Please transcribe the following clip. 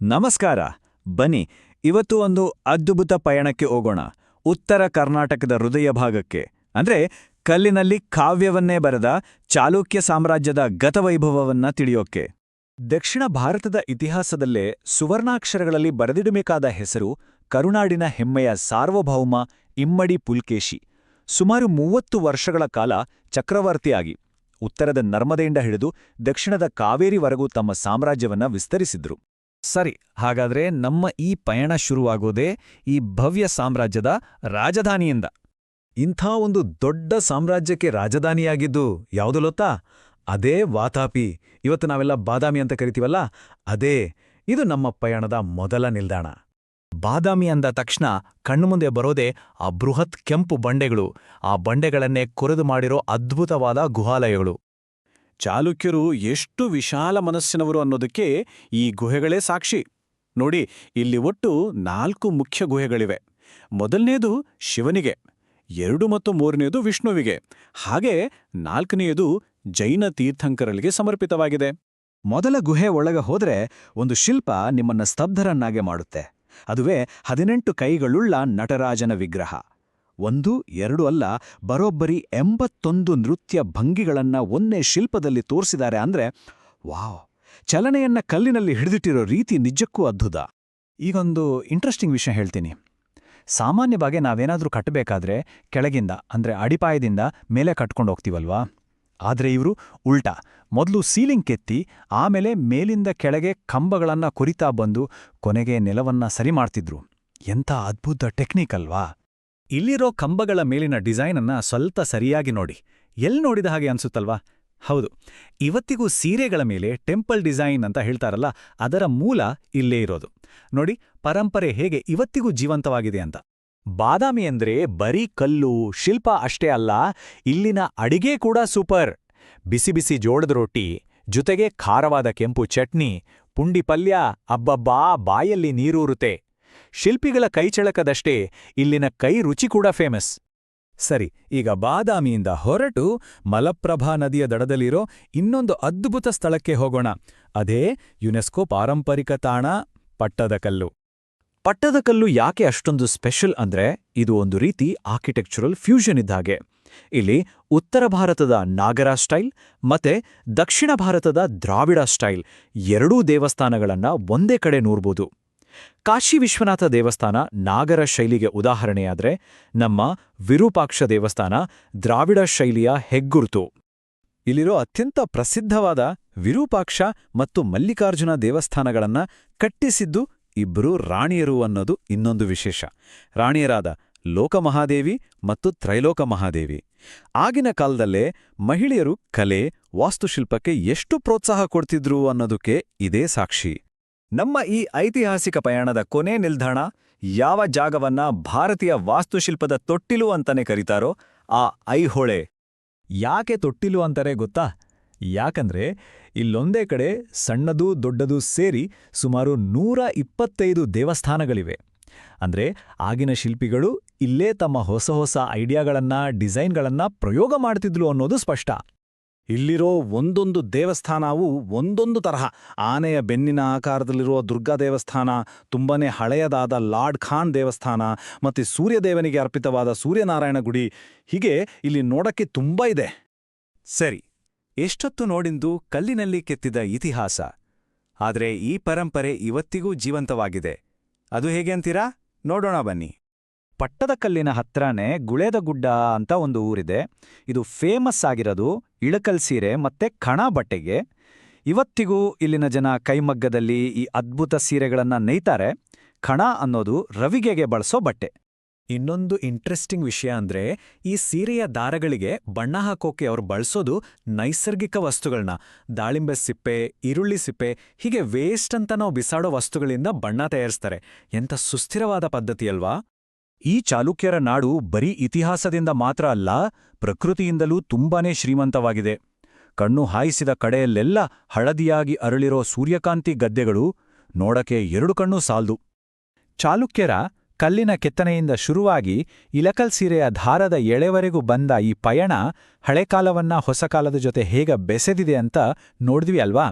ನಮಸ್ಕಾರ. ಬನ್ನಿ, ಇವತ್ತು ಒಂದು ಅದ್ಭುತ ಪಯಣಕ್ಕೆ ಹೋಗೋಣ. ಉತ್ತರ ಕರ್ನಾಟಕದ ಹೃದಯ ಭಾಗಕ್ಕೆ, ಅಂದ್ರೆ ಕಲ್ಲಿನಲ್ಲಿ ಕಾವ್ಯವನ್ನೇ ಬರೆದ ಚಾಲುಕ್ಯ ಸಾಮ್ರಾಜ್ಯದ ಗತವೈಭವವನ್ನ ತಿಳಿಯೋಕೆ. ದಕ್ಷಿಣ ಭಾರತದ ಇತಿಹಾಸದಲ್ಲೇ ಸುವರ್ಣಾಕ್ಷರಗಳಲ್ಲಿ ಬರೆದಿಡಬೇಕಾದ ಹೆಸರು ಕರುನಾಡಿನ ಹೆಮ್ಮೆಯ ಸಾರ್ವಭೌಮ ಇಮ್ಮಡಿ ಪುಲ್ಕೇಶಿ. ಸುಮಾರು 30 ವರ್ಷಗಳ ಕಾಲ ಚಕ್ರವರ್ತಿಯಾಗಿ ಉತ್ತರದ ನರ್ಮದೆಯಿಂದ ಹಿಡಿದು ದಕ್ಷಿಣದ ಕಾವೇರಿವರೆಗೂ ತಮ್ಮ ಸಾಮ್ರಾಜ್ಯವನ್ನ ವಿಸ್ತರಿಸಿದ್ರು. ಸರಿ, ಹಾಗಾದ್ರೆ ನಮ್ಮ ಈ ಪಯಣ ಶುರುವಾಗೋದೇ ಈ ಭವ್ಯ ಸಾಮ್ರಾಜ್ಯದ ರಾಜಧಾನಿಯಿಂದ. ಇಂಥ ಒಂದು ದೊಡ್ಡ ಸಾಮ್ರಾಜ್ಯಕ್ಕೆ ರಾಜಧಾನಿಯಾಗಿದ್ದು ಯಾವುದು ಗೊತ್ತಾ? ಅದೇ ವಾತಾಪಿ, ಇವತ್ತು ನಾವೆಲ್ಲ ಬಾದಾಮಿ ಅಂತ ಕರಿತೀವಲ್ಲ, ಅದೇ. ಇದು ನಮ್ಮ ಪಯಣದ ಮೊದಲ ನಿಲ್ದಾಣ. ಬಾದಾಮಿ ಅಂದ ತಕ್ಷಣ ಕಣ್ಣುಮುಂದೆ ಬರೋದೇ ಆ ಬೃಹತ್ ಕೆಂಪು ಬಂಡೆಗಳು, ಆ ಬಂಡೆಗಳನ್ನೇ ಕೊರೆದು ಮಾಡಿರೋ ಅದ್ಭುತವಾದ ಗುಹಾಲಯಗಳು. ಚಾಲುಕ್ಯರು ಎಷ್ಟು ವಿಶಾಲ ಮನಸ್ಸಿನವರು ಅನ್ನೋದಕ್ಕೆ ಈ ಗುಹೆಗಳೇ ಸಾಕ್ಷಿ. ನೋಡಿ, ಇಲ್ಲಿ ಒಟ್ಟು 4 ಮುಖ್ಯ ಗುಹೆಗಳಿವೆ. ಮೊದಲನೇದು ಶಿವನಿಗೆ, 2 ಮತ್ತು 3ನೇದು ವಿಷ್ಣುವಿಗೆ, ಹಾಗೆ 4ನೇದು ಜೈನ ತೀರ್ಥಂಕರರಿಗೆ ಸಮರ್ಪಿತವಾಗಿದೆ. ಮೊದಲ ಗುಹೆ ಒಳಗೆ ಹೋದ್ರೆ ಒಂದು ಶಿಲ್ಪ ನಿಮ್ಮನ್ನ ಸ್ತಬ್ಧರನ್ನಾಗೆ ಮಾಡುತ್ತೆ. ಅದುವೇ 18 ಕೈಗಳುಳ್ಳ ನಟರಾಜನ ವಿಗ್ರಹ. 1, 2 ಅಲ್ಲ, ಬರೋಬ್ಬರಿ 81 ನೃತ್ಯ ಭಂಗಿಗಳನ್ನ ಒಂದೇ ಶಿಲ್ಪದಲ್ಲಿ ತೋರಿಸಿದ್ದಾರೆ ಅಂದ್ರೆ ವಾವ್! ಚಲನೆಯನ್ನ ಕಲ್ಲಿನಲ್ಲಿ ಹಿಡಿದಿಟ್ಟಿರೋ ರೀತಿ ನಿಜಕ್ಕೂ ಅದ್ಭುತ. ಈಗೊಂದು ಇಂಟ್ರೆಸ್ಟಿಂಗ್ ವಿಷಯ ಹೇಳ್ತೀನಿ. ಸಾಮಾನ್ಯವಾಗಿ ನಾವೇನಾದ್ರೂ ಕಟ್ಟಬೇಕಾದ್ರೆ ಕೆಳಗಿಂದ ಅಂದ್ರೆ ಅಡಿಪಾಯದಿಂದ ಮೇಲೆ ಕಟ್ಕೊಂಡು ಹೋಗ್ತೀವಲ್ವಾ? ಆದ್ರೆ ಇವರು ಉಲ್ಟಾ, ಮೊದಲು ಸೀಲಿಂಗ್ ಕೆತ್ತಿ ಆಮೇಲೆ ಮೇಲಿಂದ ಕೆಳಗೆ ಕಂಬಗಳನ್ನ ಕೊರಿತಾ ಬಂದು ಕೊನೆಗೆ ನೆಲವನ್ನ ಸರಿ ಮಾಡ್ತಿದ್ರು. ಎಂಥ ಅದ್ಭುತ ಟೆಕ್ನಿಕ್ ಅಲ್ವಾ? ಇಲ್ಲಿರೋ ಕಂಬಗಳ ಮೇಲಿನ ಡಿಸೈನನ್ನ ಸ್ವಲ್ಪ ಸರಿಯಾಗಿ ನೋಡಿ. ಎಲ್ಲಿ ನೋಡಿದ ಹಾಗೆ ಅನ್ಸುತ್ತಲ್ವಾ? ಹೌದು, ಇವತ್ತಿಗೂ ಸೀರೆಗಳ ಮೇಲೆ ಟೆಂಪಲ್ ಡಿಸೈನ್ ಅಂತ ಹೇಳ್ತಾರಲ್ಲ, ಅದರ ಮೂಲ ಇಲ್ಲೇ ಇರೋದು. ನೋಡಿ, ಪರಂಪರೆ ಹೇಗೆ ಇವತ್ತಿಗೂ ಜೀವಂತವಾಗಿದೆ ಅಂತ. ಬಾದಾಮಿ ಅಂದ್ರೆ ಬರೀ ಕಲ್ಲು ಶಿಲ್ಪ ಅಷ್ಟೇ ಅಲ್ಲ, ಇಲ್ಲಿನ ಅಡಿಗೆ ಕೂಡ ಸೂಪರ್. ಬಿಸಿ ಬಿಸಿ ಜೋಳದ ರೊಟ್ಟಿ ಜೊತೆಗೆ ಖಾರವಾದ ಕೆಂಪು ಚಟ್ನಿ, ಪುಂಡಿ ಪಲ್ಯ, ಅಬ್ಬಬ್ಬಾ, ಬಾಯಲ್ಲಿ ನೀರೂರುತ್ತೆ. ಶಿಲ್ಪಿಗಳ ಕೈಚಳಕದಷ್ಟೇ ಇಲ್ಲಿನ ಕೈ ರುಚಿ ಕೂಡ ಫೇಮಸ್. ಸರಿ, ಈಗ ಬಾದಾಮಿಯಿಂದ ಹೊರಟು ಮಲಪ್ರಭಾ ನದಿಯ ದಡದಲ್ಲಿರೋ ಇನ್ನೊಂದು ಅದ್ಭುತ ಸ್ಥಳಕ್ಕೆ ಹೋಗೋಣ. ಅದೇ ಯುನೆಸ್ಕೋ ಪಾರಂಪರಿಕ ತಾಣ ಪಟ್ಟದಕಲ್ಲು. ಪಟ್ಟದಕಲ್ಲು ಯಾಕೆ ಅಷ್ಟೊಂದು ಸ್ಪೆಷಲ್ ಅಂದ್ರೆ ಇದು ಒಂದು ರೀತಿ ಆರ್ಕಿಟೆಕ್ಚರಲ್ ಫ್ಯೂಷನ್ ಇದ್ದಾಗೆ. ಇಲ್ಲಿ ಉತ್ತರ ಭಾರತದ ನಾಗರ ಸ್ಟೈಲ್ ಮತ್ತೆ ದಕ್ಷಿಣ ಭಾರತದ ದ್ರಾವಿಡ ಸ್ಟೈಲ್ ಎರಡೂ ದೇವಸ್ಥಾನಗಳನ್ನ ಒಂದೇ ಕಡೆ ನೋಡ್ಬೋದು. ಕಾಶಿ ವಿಶ್ವನಾಥ ದೇವಸ್ಥಾನ ನಾಗರ ಶೈಲಿಗೆ ಉದಾಹರಣೆಯಾದ್ರೆ, ನಮ್ಮ ವಿರೂಪಾಕ್ಷ ದೇವಸ್ಥಾನ ದ್ರಾವಿಡ ಶೈಲಿಯ ಹೆಗ್ಗುರುತು. ಇಲ್ಲಿರೋ ಅತ್ಯಂತ ಪ್ರಸಿದ್ಧವಾದ ವಿರೂಪಾಕ್ಷ ಮತ್ತು ಮಲ್ಲಿಕಾರ್ಜುನ ದೇವಸ್ಥಾನಗಳನ್ನ ಕಟ್ಟಿಸಿದ್ದು ಇಬ್ಬರು ರಾಣಿಯರು ಅನ್ನೋದು ಇನ್ನೊಂದು ವಿಶೇಷ. ರಾಣಿಯರಾದ ಲೋಕಮಹಾದೇವಿ ಮತ್ತು ತ್ರೈಲೋಕ ಮಹಾದೇವಿ. ಆಗಿನ ಕಾಲದಲ್ಲೇ ಮಹಿಳೆಯರು ಕಲೆ, ವಾಸ್ತುಶಿಲ್ಪಕ್ಕೆ ಎಷ್ಟು ಪ್ರೋತ್ಸಾಹ ಕೊಡ್ತಿದ್ರು ಅನ್ನೋದಕ್ಕೆ ಇದೇ ಸಾಕ್ಷಿ. ನಮ್ಮ ಈ ಐತಿಹಾಸಿಕ ಪಯಣದ ಕೊನೆ ನಿಲ್ದಾಣ, ಯಾವ ಜಾಗವನ್ನ ಭಾರತೀಯ ವಾಸ್ತುಶಿಲ್ಪದ ತೊಟ್ಟಿಲು ಅಂತಾನೆ ಕರೀತಾರೋ ಆ ಐಹೊಳೆ. ಯಾಕೆ ತೊಟ್ಟಿಲು ಅಂತಾರೆ ಗೊತ್ತಾ? ಯಾಕಂದ್ರೆ ಇಲ್ಲೊಂದೇ ಕಡೆ ಸಣ್ಣದೂ ದೊಡ್ಡದೂ ಸೇರಿ ಸುಮಾರು 125 ದೇವಸ್ಥಾನಗಳಿವೆ. ಅಂದ್ರೆ ಆಗಿನ ಶಿಲ್ಪಿಗಳು ಇಲ್ಲೇ ತಮ್ಮ ಹೊಸ ಹೊಸ ಐಡಿಯಾಗಳನ್ನ, ಡಿಸೈನ್ಗಳನ್ನ ಪ್ರಯೋಗ ಮಾಡ್ತಿದ್ಲು ಅನ್ನೋದು ಸ್ಪಷ್ಟ. ಇಲ್ಲಿರೋ ಒಂದೊಂದು ದೇವಸ್ಥಾನವೂ ಒಂದೊಂದು ತರಹ. ಆನೆಯ ಬೆನ್ನಿನ ಆಕಾರದಲ್ಲಿರುವ ದುರ್ಗಾ ದೇವಸ್ಥಾನ, ತುಂಬನೇ ಹಳೆಯದಾದ ಲಾರ್ಡ್ ಖಾನ್ ದೇವಸ್ಥಾನ, ಮತ್ತೆ ಸೂರ್ಯದೇವನಿಗೆ ಅರ್ಪಿತವಾದ ಸೂರ್ಯನಾರಾಯಣ ಗುಡಿ. ಹೀಗೆ ಇಲ್ಲಿ ನೋಡಕ್ಕೆ ತುಂಬಾ ಇದೆ. ಸರಿ, ಎಷ್ಟೊತ್ತು ನೋಡಿಂದು ಕಲ್ಲಿನಲ್ಲಿ ಕೆತ್ತಿದ ಇತಿಹಾಸ. ಆದ್ರೆ ಈ ಪರಂಪರೆ ಇವತ್ತಿಗೂ ಜೀವಂತವಾಗಿದೆ. ಅದು ಹೇಗೆ ಅಂತೀರಾ? ನೋಡೋಣ ಬನ್ನಿ. ಪಟ್ಟದಕಲ್ಲಿನ ಹತ್ರನೇ ಗುಳೇದಗುಡ್ಡ ಅಂತ ಒಂದು ಊರಿದೆ. ಇದು ಫೇಮಸ್ ಆಗಿರೋದು ಇಳಕಲ್ ಸೀರೆ ಮತ್ತೆ ಕಣ ಬಟ್ಟೆಗೆ. ಇವತ್ತಿಗೂ ಇಲ್ಲಿನ ಜನ ಕೈಮಗ್ಗದಲ್ಲಿ ಈ ಅದ್ಭುತ ಸೀರೆಗಳನ್ನ ನೇಯ್ತಾರೆ. ಕಣ ಅನ್ನೋದು ರವಿಗೆಗೆ ಬಳಸೋ ಬಟ್ಟೆ. ಇನ್ನೊಂದು ಇಂಟ್ರೆಸ್ಟಿಂಗ್ ವಿಷಯ ಅಂದ್ರೆ, ಈ ಸೀರೆಯ ದಾರಗಳಿಗೆ ಬಣ್ಣ ಹಾಕೋಕೆ ಅವ್ರು ಬಳಸೋದು ನೈಸರ್ಗಿಕ ವಸ್ತುಗಳನ್ನ. ದಾಳಿಂಬೆ ಸಿಪ್ಪೆ, ಈರುಳ್ಳಿ ಸಿಪ್ಪೆ, ಹೀಗೆ ವೇಸ್ಟ್ ಅಂತ ನಾವು ಬಿಸಾಡೋ ವಸ್ತುಗಳಿಂದ ಬಣ್ಣ ತಯಾರಿಸ್ತಾರೆ. ಎಂಥ ಸುಸ್ಥಿರವಾದ ಪದ್ಧತಿಯಲ್ವಾ? ಈ ಚಾಲುಕ್ಯರ ನಾಡು ಬರೀ ಇತಿಹಾಸದಿಂದ ಮಾತ್ರ ಅಲ್ಲ, ಪ್ರಕೃತಿಯಿಂದಲೂ ತುಂಬಾನೇ ಶ್ರೀಮಂತವಾಗಿದೆ. ಕಣ್ಣು ಹಾಯಿಸಿದ ಕಡೆಯಲ್ಲೆಲ್ಲ ಹಳದಿಯಾಗಿ ಅರಳಿರೋ ಸೂರ್ಯಕಾಂತಿ ಗದ್ದೆಗಳು ನೋಡಕ್ಕೆ 2 ಕಣ್ಣು ಸಾಲ್ದು. ಚಾಲುಕ್ಯರ ಕಲ್ಲಿನ ಕೆತ್ತನೆಯಿಂದ ಶುರುವಾಗಿ ಇಳಕಲ್ ಸೀರೆಯ ದಾರದ ಎಳೆವರೆಗೂ ಬಂದ ಈ ಪಯಣ ಹಳೆಕಾಲವನ್ನ ಹೊಸ ಕಾಲದ ಜೊತೆ ಹೇಗೆ ಬೆಸೆದಿದೆ ಅಂತ ನೋಡಿದ್ವಿ ಅಲ್ವಾ?